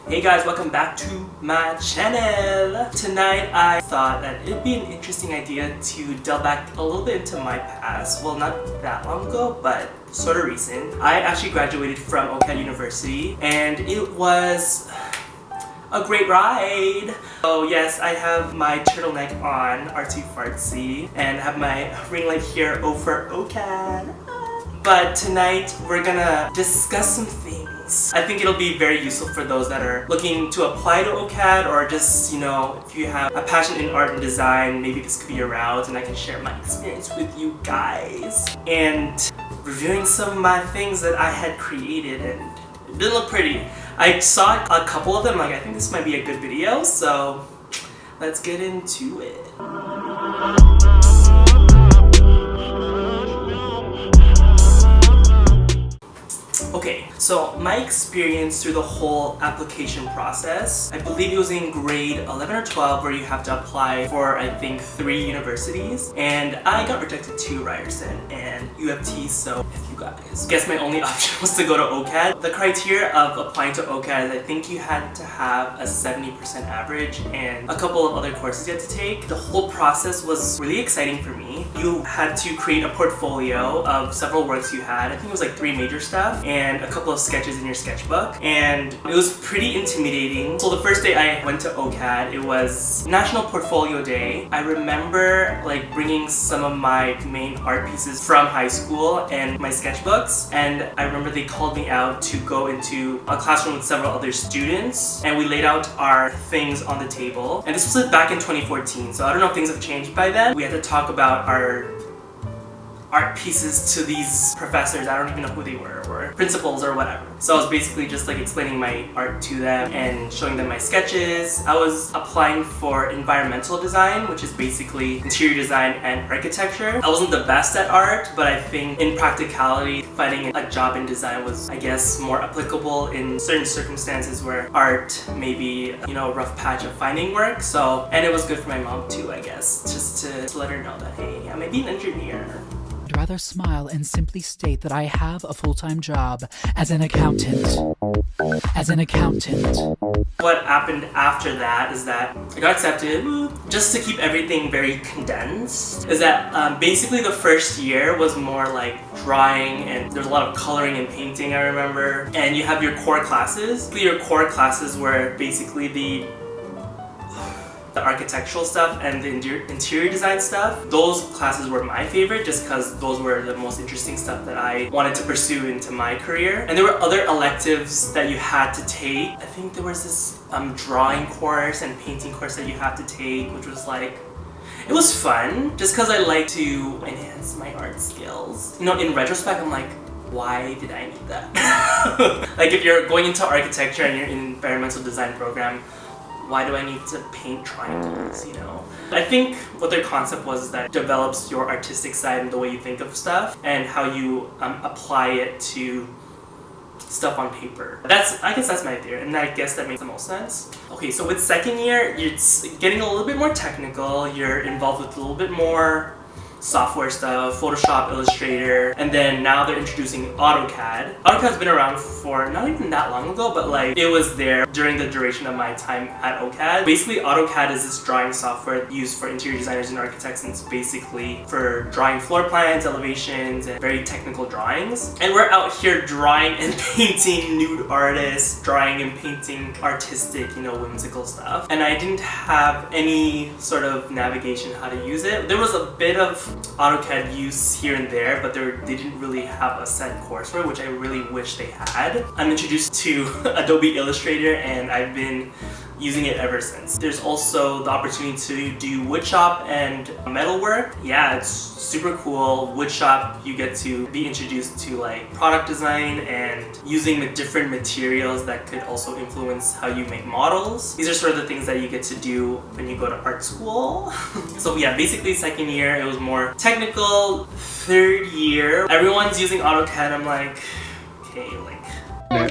Hey guys, welcome back to my channel. Tonight I thought that it'd be an interesting idea to delve back a little bit into my past. Well, not that long ago, but sort of recent. I actually graduated from OCAD University and it was a great ride. So yes, I have my turtleneck on, artsy fartsy, and have my ring light here over OCAD. But tonight we're gonna discuss some things. I think it'll be very useful for those that are looking to apply to OCAD, or just, you know, if you have a passion in art and design, maybe this could be your route and I can share my experience with you guys. And reviewing some of my things that I had created, and it didn't look pretty. I saw a couple of them, like I think this might be a good video, so let's get into it. Okay, so my experience through the whole application process, I believe it was in grade 11 or 12 where you have to apply for, I think, 3 universities, and I got rejected to Ryerson and UFT, so if you guys guess my only option was to go to OCAD. The criteria of applying to OCAD is I think you had to have a 70% average and a couple of other courses you had to take. The whole process was really exciting for me. You had to create a portfolio of several works you had. I think it was like 3 major stuff and a couple of sketches in your sketchbook, and it was pretty intimidating. So the first day I went to OCAD, it was National Portfolio Day. I remember like bringing some of my main art pieces from high school and my sketchbooks, and I remember they called me out to go into a classroom with several other students, and we laid out our things on the table. And this was back in 2014, so I don't know if things have changed by then. We had to talk about our art pieces to these professors. I don't even know who they were, or principals or whatever. So I was basically just like explaining my art to them and showing them my sketches. I was applying for environmental design, which is basically interior design and architecture. I wasn't the best at art, but I think in practicality, finding a job in design was, I guess, more applicable in certain circumstances where art may be, you know, a rough patch of finding work. So, and it was good for my mom too, I guess, just to let her know that, hey, I may be an engineer. I'd rather smile and simply state that I have a full-time job as an accountant. What happened after that is that I got accepted. Just to keep everything very condensed, is that basically the first year was more like drawing, and there's a lot of coloring and painting, I remember. And you have your core classes. Your core classes were basically the architectural stuff and the interior design stuff. Those classes were my favorite just because those were the most interesting stuff that I wanted to pursue into my career. And there were other electives that you had to take. I think there was this drawing course and painting course that you have to take, which was like, it was fun just because I like to enhance my art skills. You know, in retrospect, I'm like, why did I need that? Like if you're going into architecture and you're in an environmental design program, why do I need to paint triangles, you know? I think what their concept was is that it develops your artistic side and the way you think of stuff and how you apply it to stuff on paper. I guess that's my theory, and I guess that makes the most sense. Okay, so with second year, it's getting a little bit more technical. You're involved with a little bit more software stuff, Photoshop, Illustrator, and then now they're introducing AutoCAD. AutoCAD's been around for not even that long ago, but like it was there during the duration of my time at OCAD. Basically, AutoCAD is this drawing software used for interior designers and architects, and it's basically for drawing floor plans, elevations, and very technical drawings. And we're out here drawing and painting nude artists, drawing and painting artistic, you know, whimsical stuff. And I didn't have any sort of navigation how to use it. There was a bit of AutoCAD use here and there, but they didn't really have a set course for it, which I really wish they had. I'm introduced to Adobe Illustrator and I've been using it ever since. There's also the opportunity to do woodshop and metalwork. Yeah, it's super cool. Woodshop, you get to be introduced to like product design and using the different materials that could also influence how you make models. These are sort of the things that you get to do when you go to art school. So yeah, basically second year it was more technical. Third year, everyone's using AutoCAD. I'm like, okay, like I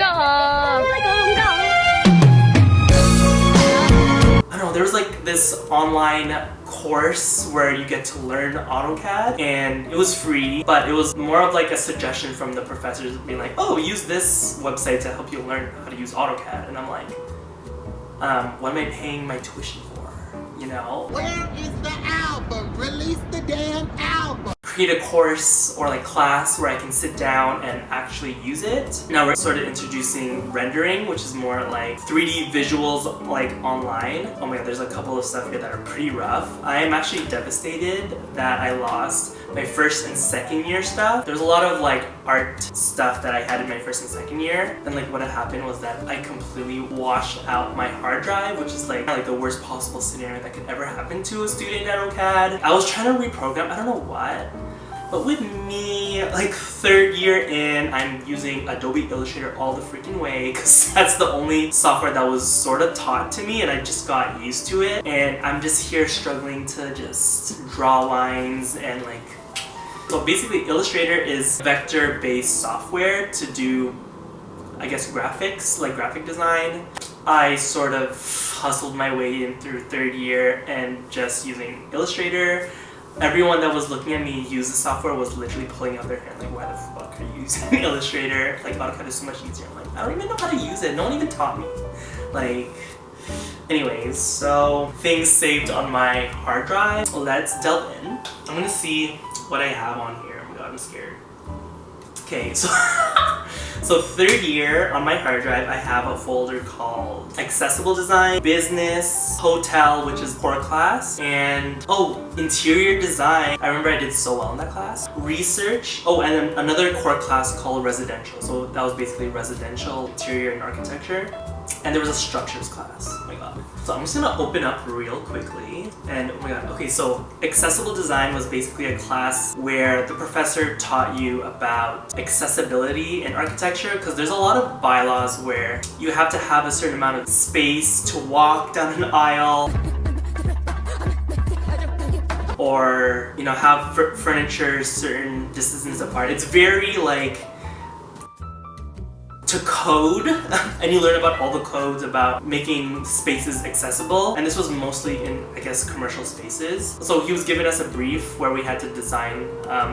don't know, there was like this online course where you get to learn AutoCAD, and it was free, but it was more of like a suggestion from the professors being like, oh, use this website to help you learn how to use AutoCAD. And I'm like, what am I paying my tuition for? You know? Where is the album? Release the damn album! Create a course or like class where I can sit down and actually use it. Now we're sort of introducing rendering, which is more like 3D visuals like online. Oh my god, there's a couple of stuff here that are pretty rough. I am actually devastated that I lost my first and second year stuff. There's a lot of like art stuff that I had in my first and second year, and like what had happened was that I completely washed out my hard drive, which is like the worst possible scenario that could ever happen to a student at OCAD. I was trying to reprogram, I don't know what, but with me, like third year in, I'm using Adobe Illustrator all the freaking way because that's the only software that was sort of taught to me and I just got used to it. And I'm just here struggling to just draw lines and like... So basically Illustrator is vector-based software to do, I guess, graphics, like graphic design. I sort of hustled my way in through third year and just using Illustrator. Everyone that was looking at me use the software was literally pulling out their hand like, why the fuck are you using Illustrator? Like, AutoCAD is so much easier. I'm like, I don't even know how to use it. No one even taught me. Like, anyways, so things saved on my hard drive. Let's delve in. I'm gonna see what I have on here. Oh my god, I'm scared. Okay, so so third year on my hard drive, I have a folder called Accessible Design, Business, Hotel, which is core class, and Interior Design. I remember I did so well in that class. Research, and then another core class called Residential. So that was basically residential, interior, and architecture. And there was a structures class. Oh my god. So I'm just gonna open up real quickly. And oh my god. Okay, so Accessible Design was basically a class where the professor taught you about accessibility in architecture, because there's a lot of bylaws where you have to have a certain amount of space to walk down an aisle, or you know, have furniture certain distances apart. It's very like to code, and you learn about all the codes about making spaces accessible, and this was mostly in, I guess, commercial spaces. So he was giving us a brief where we had to design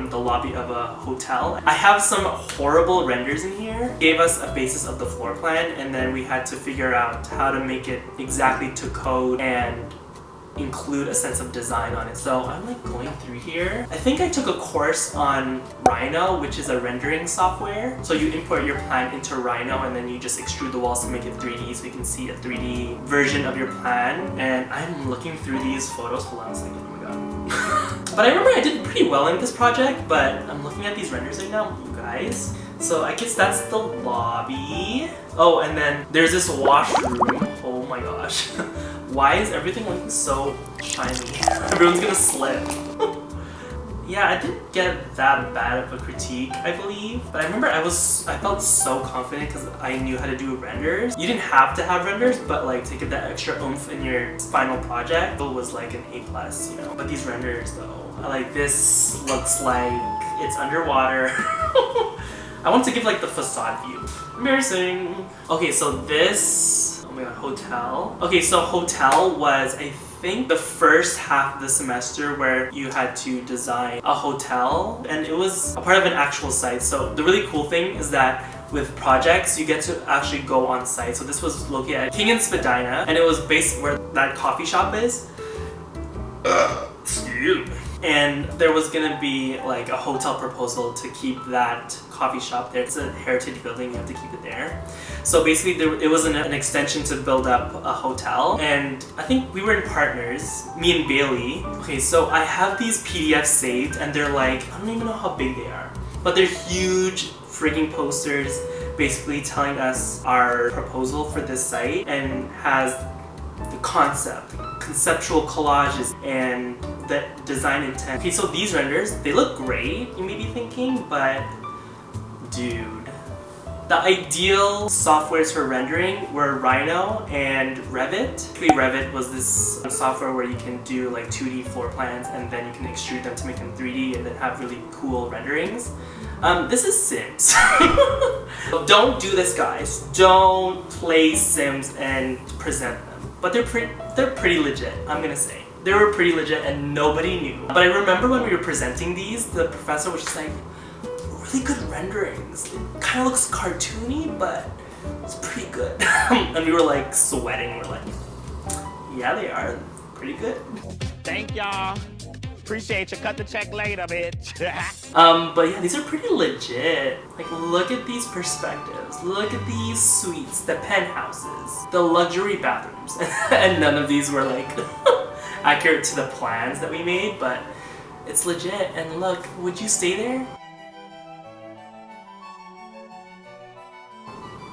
the lobby of a hotel. I have some horrible renders in here. He gave us a basis of the floor plan, and then we had to figure out how to make it exactly to code and include a sense of design on it. So I'm like going through here. I think I took a course on Rhino, which is a rendering software. So you import your plan into Rhino and then you just extrude the walls to make it 3D so you can see a 3D version of your plan. And I'm looking through these photos. Hold on a second. Oh my god. But I remember I did pretty well in this project, but I'm looking at these renders right now, you guys. So I guess that's the lobby. Oh, and then there's this washroom. Oh my gosh. Why is everything looking so shiny? Everyone's gonna slip. Yeah, I didn't get that bad of a critique, I believe. But I remember I felt so confident because I knew how to do renders. You didn't have to have renders, but like to get that extra oomph in your final project, it was like an A+, you know. But these renders though, like this looks like it's underwater. I want to give like the facade view. Embarrassing. Okay, so this, oh my god, hotel. Okay, so hotel was, I think, the first half of the semester where you had to design a hotel, and it was a part of an actual site. So the really cool thing is that with projects, you get to actually go on site. So this was located at King and Spadina, and it was based where that coffee shop is. Excuse me. And there was gonna be like a hotel proposal to keep that coffee shop there. It's a heritage building, you have to keep it there. So basically it was an extension to build up a hotel, and I think we were in partners, me and Bailey. Okay, so I have these PDFs saved and they're like, I don't even know how big they are, but they're huge freaking posters basically telling us our proposal for this site, and has the concept, conceptual collages, and the design intent. Okay, so these renders, they look great, you may be thinking, but dude, the ideal softwares for rendering were Rhino and Revit. Basically, Revit was this software where you can do like 2D floor plans and then you can extrude them to make them 3D and then have really cool renderings. This is Sims. Don't do this, guys. Don't play Sims and present them. But they're pretty legit, I'm gonna say. They were pretty legit and nobody knew. But I remember when we were presenting these, the professor was just like, really good renderings. It kind of looks cartoony, but it's pretty good. And we were like sweating. We're like, yeah, they are pretty good. Thank y'all. Appreciate you. Cut the check later, bitch. But yeah, these are pretty legit. Like, look at these perspectives. Look at these suites, the penthouses, the luxury bathrooms. And none of these were like accurate to the plans that we made, but it's legit. And look, would you stay there?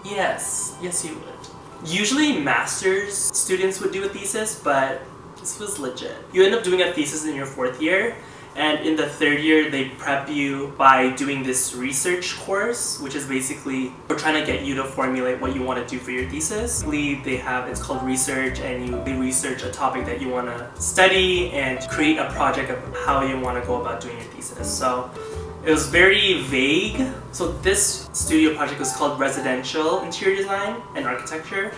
Yes, yes you would. Usually master's students would do a thesis, but this was legit. You end up doing a thesis in your 4th year, and in the 3rd year they prep you by doing this research course, which is basically we're trying to get you to formulate what you want to do for your thesis. It's called research, and they research a topic that you want to study and create a project of how you want to go about doing your thesis. So it was very vague. So this studio project was called Residential Interior Design and Architecture.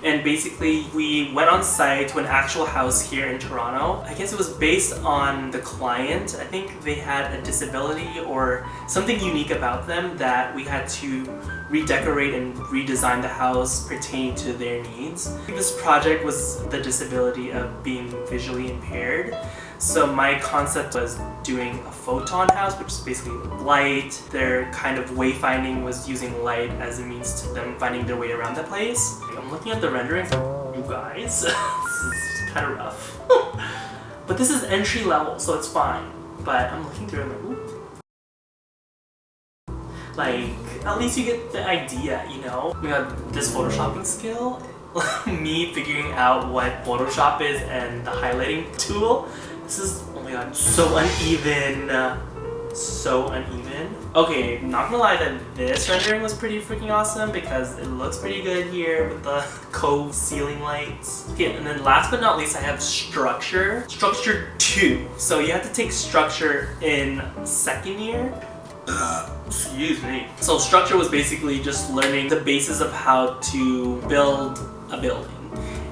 And basically we went on site to an actual house here in Toronto. I guess it was based on the client. I think they had a disability or something unique about them that we had to redecorate and redesign the house pertaining to their needs. This project was the disability of being visually impaired. So my concept was doing a photon house, which is basically light. Their kind of wayfinding was using light as a means to them finding their way around the place. I'm looking at the renderings, you guys, this is kind of rough. But this is entry level, so it's fine. But I'm looking through it, I'm like, ooh. Like, at least you get the idea, you know? We got this photoshopping skill, me figuring out what Photoshop is and the highlighting tool. This is, oh my god, so uneven. So uneven. Okay, not gonna lie that this rendering was pretty freaking awesome because it looks pretty good here with the cove ceiling lights. Okay, and then last but not least I have structure. Structure 2. So you have to take structure in 2nd year. Excuse me. So structure was basically just learning the basis of how to build a building.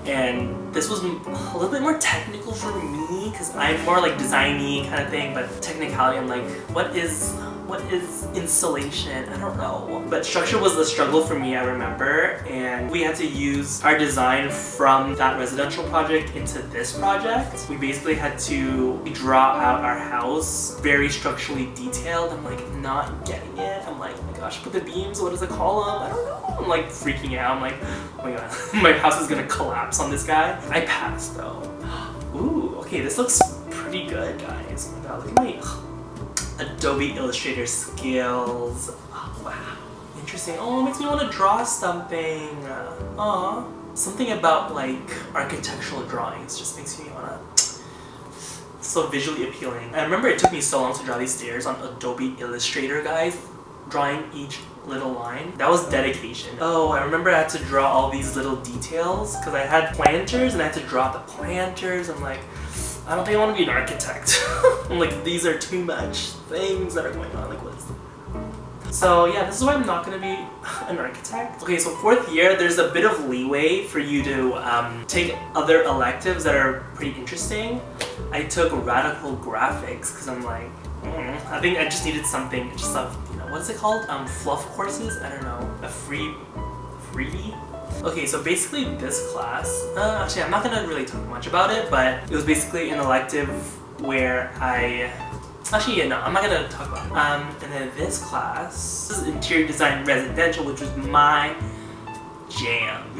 And this was a little bit more technical for me because I'm more like designy kind of thing, but technicality I'm like, what is insulation? I don't know. But structure was the struggle for me, I remember, and we had to use our design from that residential project into this project. We basically had to draw out our house very structurally detailed. I'm like not getting it. I'm like, oh my gosh, put the beams, what does it call them? I don't know. I'm like freaking out. I'm like, oh my god, my house is gonna collapse on this guy. I passed though. Ooh, okay, this looks pretty good, guys. Oh my god, look at my Adobe Illustrator skills. Oh, wow. Interesting. Oh, it makes me want to draw something. Aw. Something about like architectural drawings just makes me want to. So visually appealing. I remember it took me so long to draw these stairs on Adobe Illustrator, guys. Drawing each little line. That was dedication. Oh, I remember I had to draw all these little details because I had planters and I had to draw the planters. I'm like, I don't think I want to be an architect. I'm like, these are too much things that are going on. Like, what is that? So yeah, this is why I'm not going to be an architect. Okay, so 4th year, there's a bit of leeway for you to take other electives that are pretty interesting. I took radical graphics because I'm like, I think I just needed something, just a, you know, what's it called? Fluff courses? I don't know. A freebie? Okay, so basically this class, actually I'm not gonna really talk much about it, but it was basically an elective where actually yeah, no, I'm not gonna talk about it. And then this class, this is Interior Design Residential, which was my jam.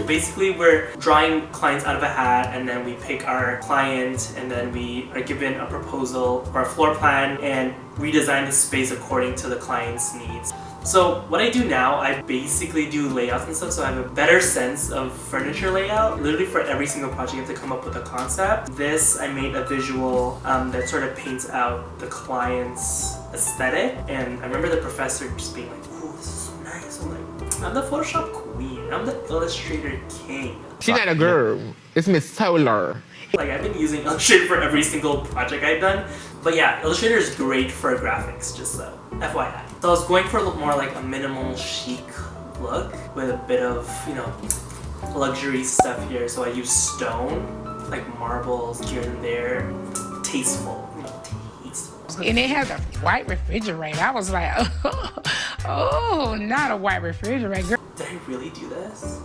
Basically we're drawing clients out of a hat and then we pick our client and then we are given a proposal or a floor plan and redesign the space according to the client's needs. So what I do now, I basically do layouts and stuff, so I have a better sense of furniture layout. Literally for every single project you have to come up with a concept. This, I made a visual that sort of paints out the client's aesthetic, and I remember the professor just being like, oh, this is so nice. I'm like, I'm the Photoshop queen, I'm the Illustrator king. She's not a girl, it's Miss Solar. Like, I've been using Illustrator for every single project I've done. But yeah, Illustrator is great for graphics, just so FYI. So I was going for a little more like a minimal chic look with a bit of, you know, luxury stuff here. So I used stone, like marbles here and there. Tasteful, you know, tasteful. And it has a white refrigerator. I was like, oh, not a white refrigerator. Did I really do this?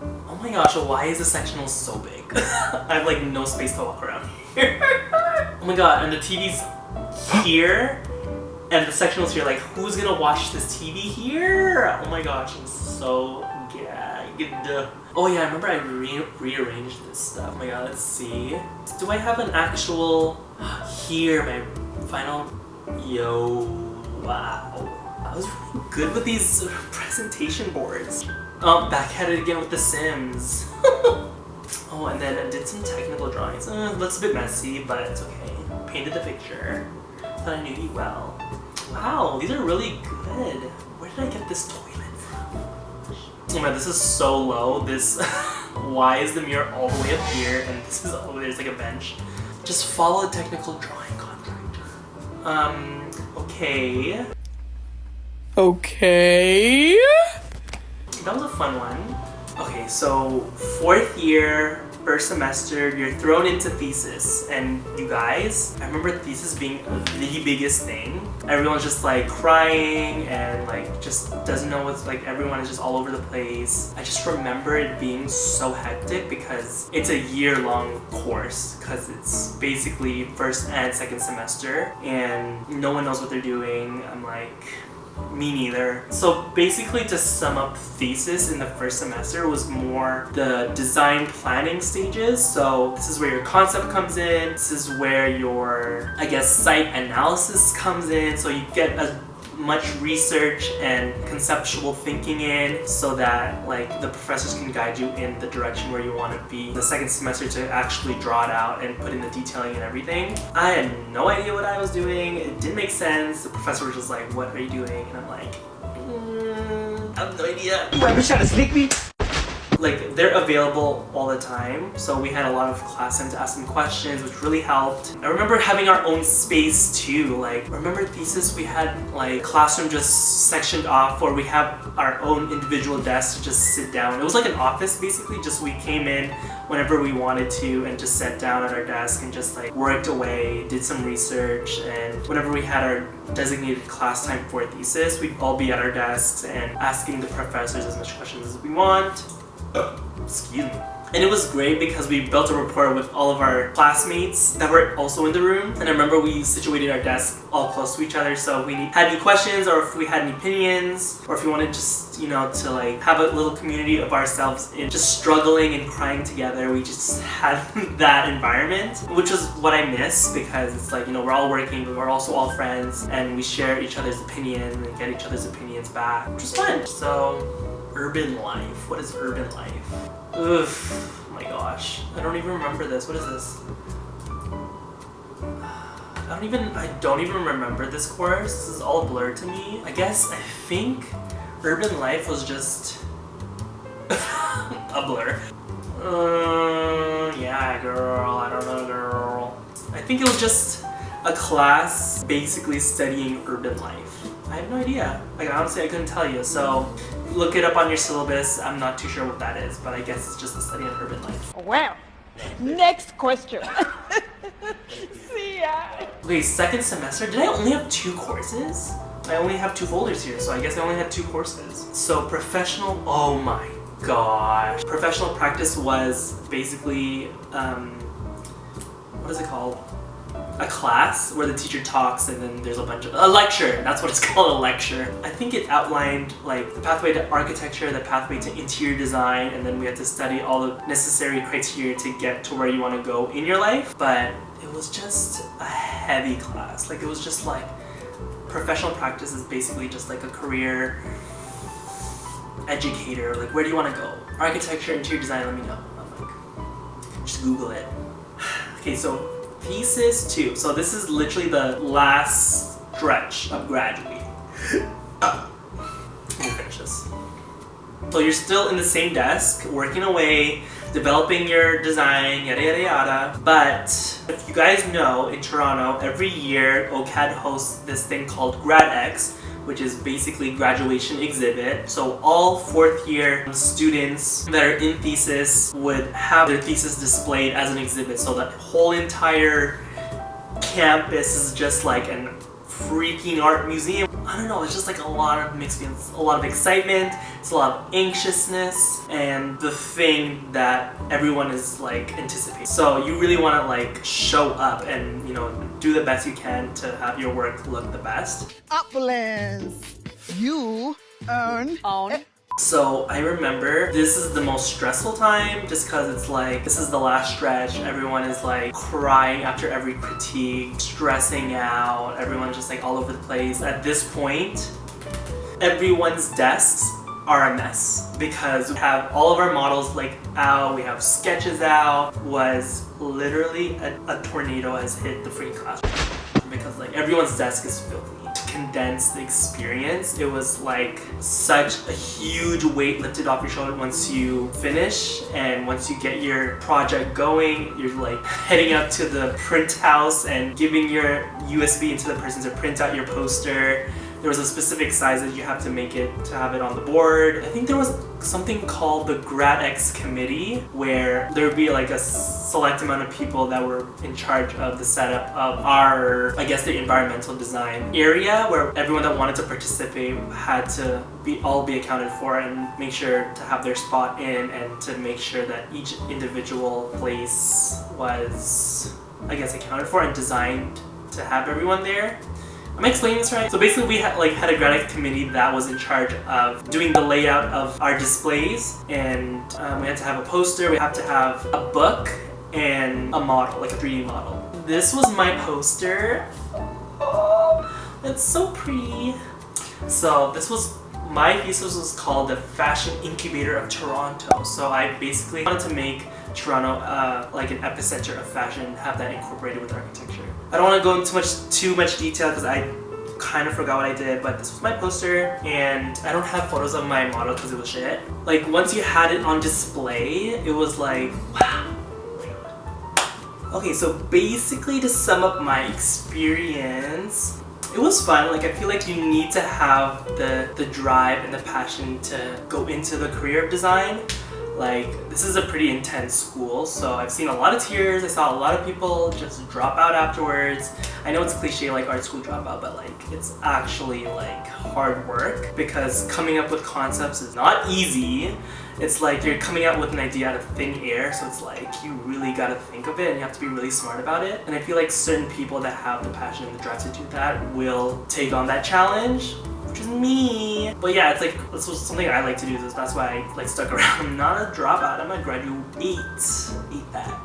Oh my gosh, why is the sectional so big? I have like no space to walk around here. Oh my god, and the TV's here, and the sectional's here. Like, who's gonna watch this TV here? Oh my gosh, I'm so gagged. Oh yeah, I remember I rearranged this stuff. Oh my god, let's see. Do I have an actual... Here, my final... Yo, wow. I was really good with these presentation boards. Back at it again with The Sims. Oh, and then I did some technical drawings. Looks a bit messy, but it's okay. Painted the picture. Thought I knew you well. Wow, these are really good. Where did I get this toilet from? Oh man, this is so low. This, why is the mirror all the way up here and this is all the way, there's like a bench. Just follow a technical drawing contractor. Okay. Okay. That was a fun one. Okay, so 4th year, first semester, you're thrown into thesis, and you guys, I remember thesis being the biggest thing. Everyone's just like crying and like just doesn't know what's like, everyone is just all over the place. I just remember it being so hectic because it's a year-long course, because it's basically first and second semester, and no one knows what they're doing. I'm like, me neither. So basically, to sum up thesis in the first semester was more the design planning stages. So this is where your concept comes in. This is where your, I guess, site analysis comes in. So you get as much research and conceptual thinking in so that like the professors can guide you in the direction where you want to be. The second semester to actually draw it out and put in the detailing and everything. I had no idea what I was doing. It didn't make sense. The professor was just like, what are you doing? And I'm like, I have no idea. You ever try to sneak me? Like, they're available all the time, so we had a lot of class time to ask them questions, which really helped. I remember having our own space too. Like, remember thesis, we had like classroom just sectioned off, or we have our own individual desk to just sit down. It was like an office basically, just we came in whenever we wanted to and just sat down at our desk and just like worked away, did some research, and whenever we had our designated class time for thesis, we'd all be at our desks and asking the professors as much questions as we want. Excuse me. And it was great because we built a rapport with all of our classmates that were also in the room. And I remember we situated our desks all close to each other, so if we had any questions or if we had any opinions, or if we wanted just, you know, to like have a little community of ourselves in just struggling and crying together, we just had that environment, which is what I miss, because it's like, you know, we're all working, but we're also all friends, and we share each other's opinion and get each other's opinions back, which is fun. So, urban life. What is urban life? Oof. Oh my gosh. I don't even remember this. What is this? I don't even remember this course. This is all blurred to me. I think urban life was just a blur. Yeah, girl. I don't know, girl. I think it was just a class basically studying urban life. I have no idea. Like, honestly, I couldn't tell you. So look it up on your syllabus. I'm not too sure what that is, but I guess it's just a study of urban life. Well, next question. See ya. Okay, second semester. Did I only have 2 courses? I only have 2 folders here, so I guess I only had 2 courses. So professional, oh my gosh. Professional practice was basically, what is it called? A class where the teacher talks and then there's a lecture. That's what it's called, a lecture. I think it outlined like the pathway to architecture, the pathway to interior design, and then we had to study all the necessary criteria to get to where you want to go in your life. But it was just a heavy class. Like, it was just like, professional practice is basically just like a career educator. Like, where do you want to go? Architecture, interior design, let me know. I'm like, just Google it. Okay, so thesis 2. So this is literally the last stretch of graduating. Let me finish this. So you're still in the same desk, working away, developing your design, yada yada yada. But if you guys know, in Toronto, every year OCAD hosts this thing called Grad X, which is basically graduation exhibit. So all 4th year students that are in thesis would have their thesis displayed as an exhibit. So the whole entire campus is just like an freaking art museum. I don't know, it's just like a lot of mixed feelings, a lot of excitement, it's a lot of anxiousness, and the thing that everyone is like anticipating. So you really want to like show up and, you know, do the best you can to have your work look the best. Uplands, you earn. So I remember this is the most stressful time just because it's like this is the last stretch. Everyone is like crying after every critique, stressing out, everyone's just like all over the place. At this point, everyone's desks are a mess because we have all of our models like out, we have sketches out. Was literally a tornado has hit the freaking classroom because like everyone's desk is filthy. To condense the experience, it was like such a huge weight lifted off your shoulder once you finish, and once you get your project going, you're like heading up to the print house and giving your USB into the person to print out your poster. There was a specific size that you have to make it to have it on the board. I think there was something called the Grad X committee where there would be like a select amount of people that were in charge of the setup of our, I guess, the environmental design area, where everyone that wanted to participate had to all be accounted for and make sure to have their spot in, and to make sure that each individual place was, I guess, accounted for and designed to have everyone there. Am I explaining this right? So basically we had a Grad X committee that was in charge of doing the layout of our displays, and we had to have a poster, we had to have a book, and a model, like a 3D model. This was my poster. Oh, it's so pretty. So this was, my thesis was called the Fashion Incubator of Toronto. So I basically wanted to make Toronto like an epicenter of fashion, have that incorporated with architecture. I don't want to go into too much detail because I kind of forgot what I did, but this was my poster, and I don't have photos of my model because it was shit. Like once you had it on display, it was like, wow. Okay, so basically to sum up my experience, it was fun. Like I feel like you need to have the drive and the passion to go into the career of design. Like, this is a pretty intense school, so I've seen a lot of tears, I saw a lot of people just drop out afterwards. I know it's cliche like art school dropout, but like it's actually like hard work because coming up with concepts is not easy. It's like you're coming out with an idea out of thin air, so it's like you really gotta think of it and you have to be really smart about it. And I feel like certain people that have the passion and the drive to do that will take on that challenge, which is me. But yeah, it's like, this was something I like to do, that's why I like stuck around. I'm not a dropout, I'm a graduate. Eat that.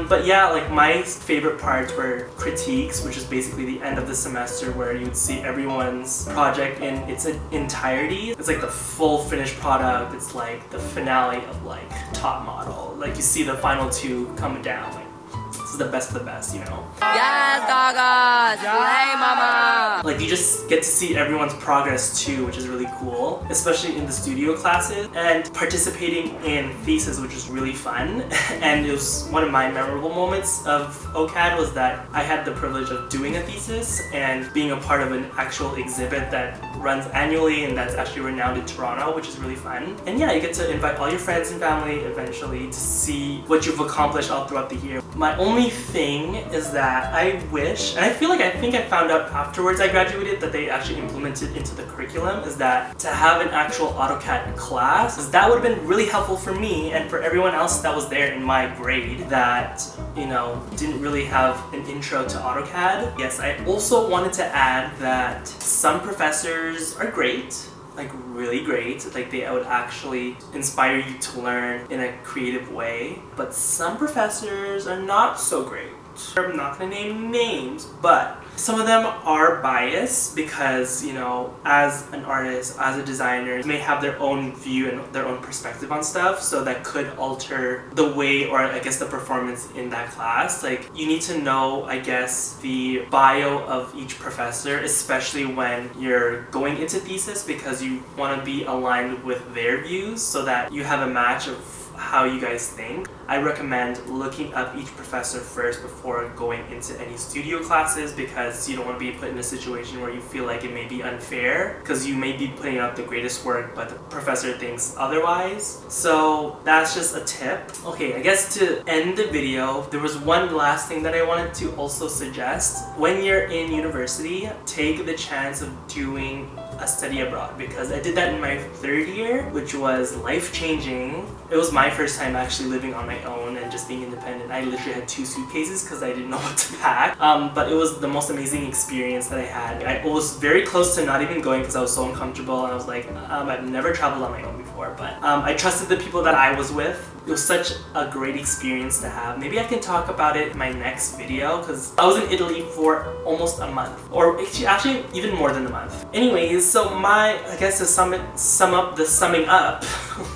But yeah, like my favorite parts were critiques, which is basically the end of the semester where you'd see everyone's project in its entirety. It's like the full finished product, it's like the finale of like top model. Like you see the final two coming down, like this is the best of the best, you know? Yes, Gaga! Slay, mama! Like you just get to see everyone's progress too, which is really cool, especially in the studio classes, and participating in thesis, which is really fun. And it was one of my memorable moments of OCAD was that I had the privilege of doing a thesis and being a part of an actual exhibit that runs annually and that's actually renowned in Toronto, which is really fun. And yeah, you get to invite all your friends and family eventually to see what you've accomplished all throughout the year. My only thing is that I wish, and I think I found out afterwards I graduated that they actually implemented into the curriculum, is that to have an actual AutoCAD class, because that would have been really helpful for me and for everyone else that was there in my grade that, you know, didn't really have an intro to AutoCAD. Yes, I also wanted to add that some professors are great, like really great, like they would actually inspire you to learn in a creative way, but some professors are not so great. I'm not gonna name names, but some of them are biased because, you know, as an artist, as a designer, may have their own view and their own perspective on stuff, so that could alter the way, or I guess the performance in that class. Like, you need to know, I guess, the bio of each professor, especially when you're going into thesis, because you want to be aligned with their views so that you have a match of how you guys think. I recommend looking up each professor first before going into any studio classes, because you don't want to be put in a situation where you feel like it may be unfair because you may be putting out the greatest work but the professor thinks otherwise. So that's just a tip. Okay, I guess to end the video, there was one last thing that I wanted to also suggest. When you're in university, take the chance of doing a study abroad, because I did that in my 3rd year, which was life-changing. It was my first time actually living on my own and just being independent. I literally had 2 suitcases because I didn't know what to pack. But it was the most amazing experience that I had. I was very close to not even going because I was so uncomfortable, and I was like, I've never traveled on my own before, but I trusted the people that I was with. It was such a great experience to have. Maybe I can talk about it in my next video, because I was in Italy for almost a month, or actually even more than a month. Anyways, so I guess to summing up,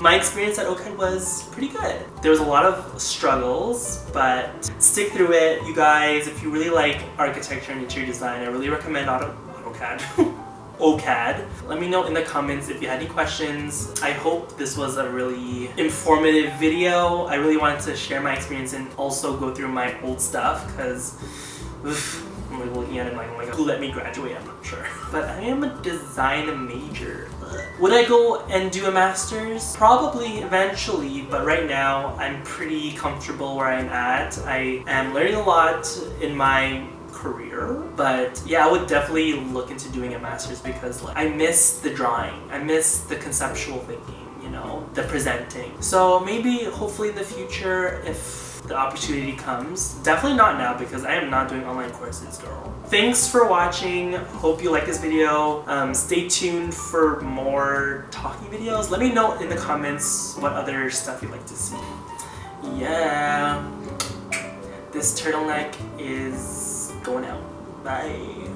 my experience at OCAD was pretty good. There was a lot of struggles, but stick through it, you guys. If you really like architecture and interior design, I really recommend OCAD. OCAD. Let me know in the comments if you had any questions. I hope this was a really informative video. I really wanted to share my experience and also go through my old stuff, because I'm like looking at it like, oh my god, who let me graduate? I'm not sure. But I am a design major. Would I go and do a master's? Probably eventually, but right now I'm pretty comfortable where I'm at. I am learning a lot in my career, but yeah, I would definitely look into doing a master's, because I miss the drawing, I miss the conceptual thinking, you know, the presenting. So maybe, hopefully in the future, if the opportunity comes. Definitely not now, because I am not doing online courses, girl. Thanks for watching. Hope you like this video. Stay tuned for more talking videos. let me know in the comments what other stuff you'd like to see. Yeah, this turtleneck is going out. Bye.